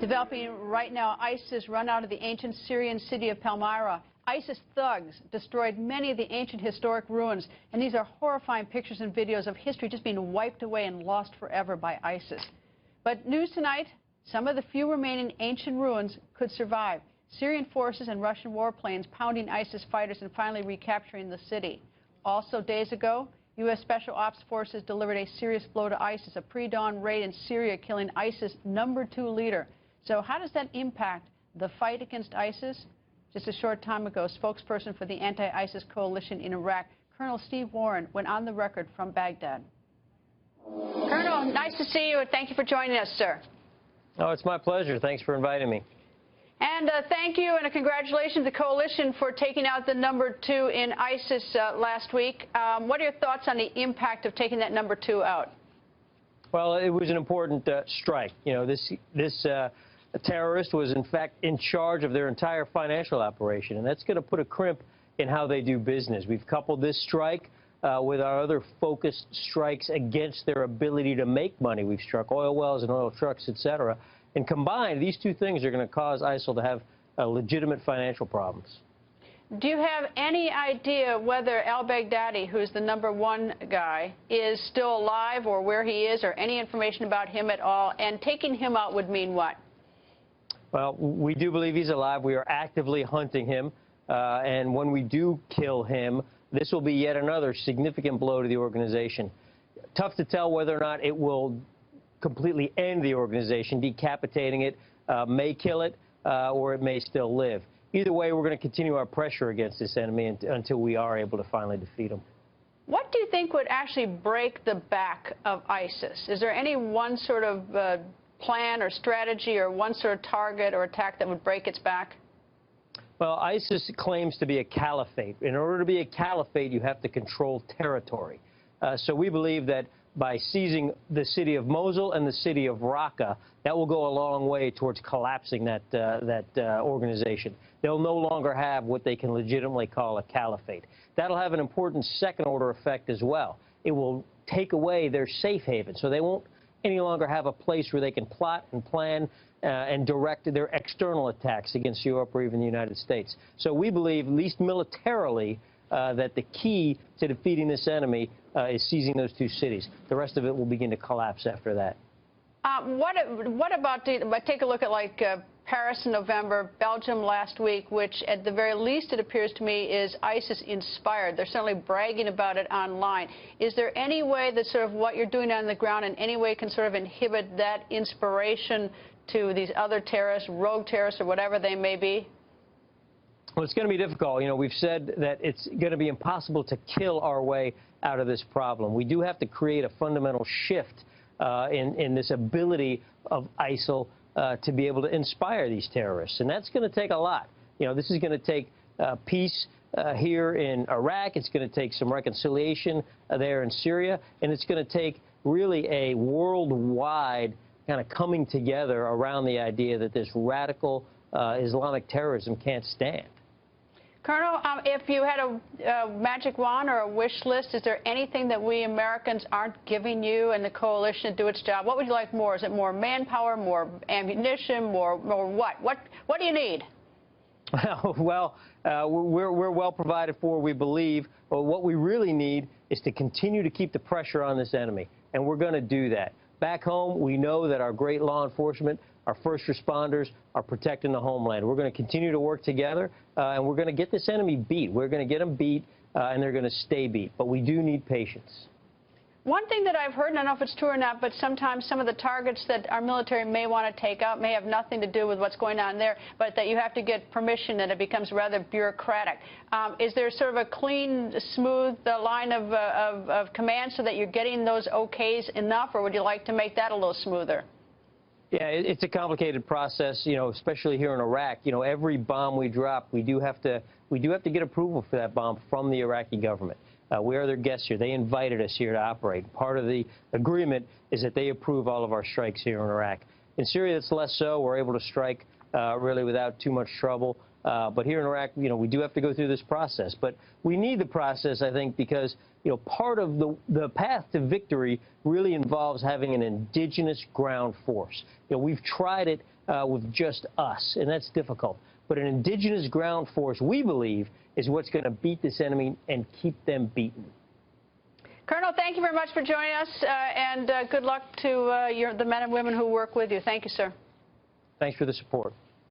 Developing right now, ISIS run out of the ancient Syrian city of Palmyra. ISIS thugs destroyed many of the ancient historic ruins, and these are horrifying pictures and videos of history just being wiped away and lost forever by ISIS. But news tonight, some of the few remaining ancient ruins could survive. Syrian forces and Russian warplanes pounding ISIS fighters and finally recapturing the city. Also, days ago, U.S. Special Ops Forces delivered a serious blow to ISIS, a pre-dawn raid in Syria killing ISIS' #2 leader. So how does that impact the fight against ISIS? Just a short time ago, spokesperson for the anti-ISIS coalition in Iraq, Colonel Steve Warren, went on the record from Baghdad. Colonel, nice to see you, and thank you for joining us, sir. Oh, it's my pleasure. Thanks for inviting me. And thank you and congratulations to the coalition for taking out the #2 in ISIS last week. What are your thoughts on the impact of taking that #2 out? Well, it was an important strike. You know, this terrorist was, in fact, in charge of their entire financial operation, and that's going to put a crimp in how they do business. We've coupled this strike with our other focused strikes against their ability to make money. We've struck oil wells and oil trucks, et.cetera. And combined, these two things are going to cause ISIL to have legitimate financial problems. Do you have any idea whether al-Baghdadi, who's the #1 guy, is still alive or where he is, or any information about him at all? And taking him out would mean what? Well, we do believe he's alive. We are actively hunting him. And when we do kill him, this will be yet another significant blow to the organization. Tough to tell whether or not it will completely end the organization. Decapitating it may kill it, or it may still live. Either way, we're going to continue our pressure against this enemy until we are able to finally defeat him. What do you think would actually break the back of ISIS? Is there any one sort of plan or strategy or one sort of target or attack that would break its back? Well, ISIS claims to be a caliphate. In order to be a caliphate, you have to control territory. So we believe that by seizing the city of Mosul and the city of Raqqa, that will go a long way towards collapsing that organization. They'll no longer have what they can legitimately call a caliphate. That'll have an important second-order effect as well. It will take away their safe haven, so they won't any longer have a place where they can plot and plan and direct their external attacks against Europe or even the United States. So we believe, at least militarily, that the key to defeating this enemy is seizing those two cities. The rest of it will begin to collapse after that. What about, take a look at like Paris in November, Belgium last week, which at the very least it appears to me is ISIS inspired. They're certainly bragging about it online. Is there any way that sort of what you're doing on the ground in any way can sort of inhibit that inspiration to these other terrorists, rogue terrorists or whatever they may be? Well, it's going to be difficult. You know, we've said that it's going to be impossible to kill our way out of this problem. We do have to create a fundamental shift in this ability of ISIL to be able to inspire these terrorists. And that's going to take a lot. You know, this is going to take peace here in Iraq. It's going to take some reconciliation there in Syria. And it's going to take really a worldwide kind of coming together around the idea that this radical Islamic terrorism can't stand. Colonel, if you had a magic wand or a wish list, is there anything that we Americans aren't giving you and the coalition to do its job? What would you like more? Is it more manpower, more ammunition, more what? What do you need? Well, we're well provided for, we believe. But what we really need is to continue to keep the pressure on this enemy, and we're going to do that. Back home, we know that our great law enforcement, our first responders are protecting the homeland. We're going to continue to work together, and we're going to get this enemy beat. We're going to get them beat, and they're going to stay beat. But we do need patience. One thing that I've heard, and I don't know if it's true or not, but sometimes some of the targets that our military may want to take out may have nothing to do with what's going on there, but that you have to get permission and it becomes rather bureaucratic. Is there sort of a clean, smooth line of command so that you're getting those okays enough, or would you like to make that a little smoother? Yeah, it's a complicated process, you know, especially here in Iraq. You know, every bomb we drop, we do have to get approval for that bomb from the Iraqi government. We are their guests here. They invited us here to operate. Part of the agreement is that they approve all of our strikes here in Iraq. In Syria, it's less so. We're able to strike really without too much trouble. But here in Iraq, we do have to go through this process. But we need the process, I think, because, part of the path to victory really involves having an indigenous ground force. We've tried it with just us, and that's difficult. But an indigenous ground force, we believe, is what's going to beat this enemy and keep them beaten. Colonel, thank you very much for joining us, and good luck to the men and women who work with you. Thank you, sir. Thanks for the support.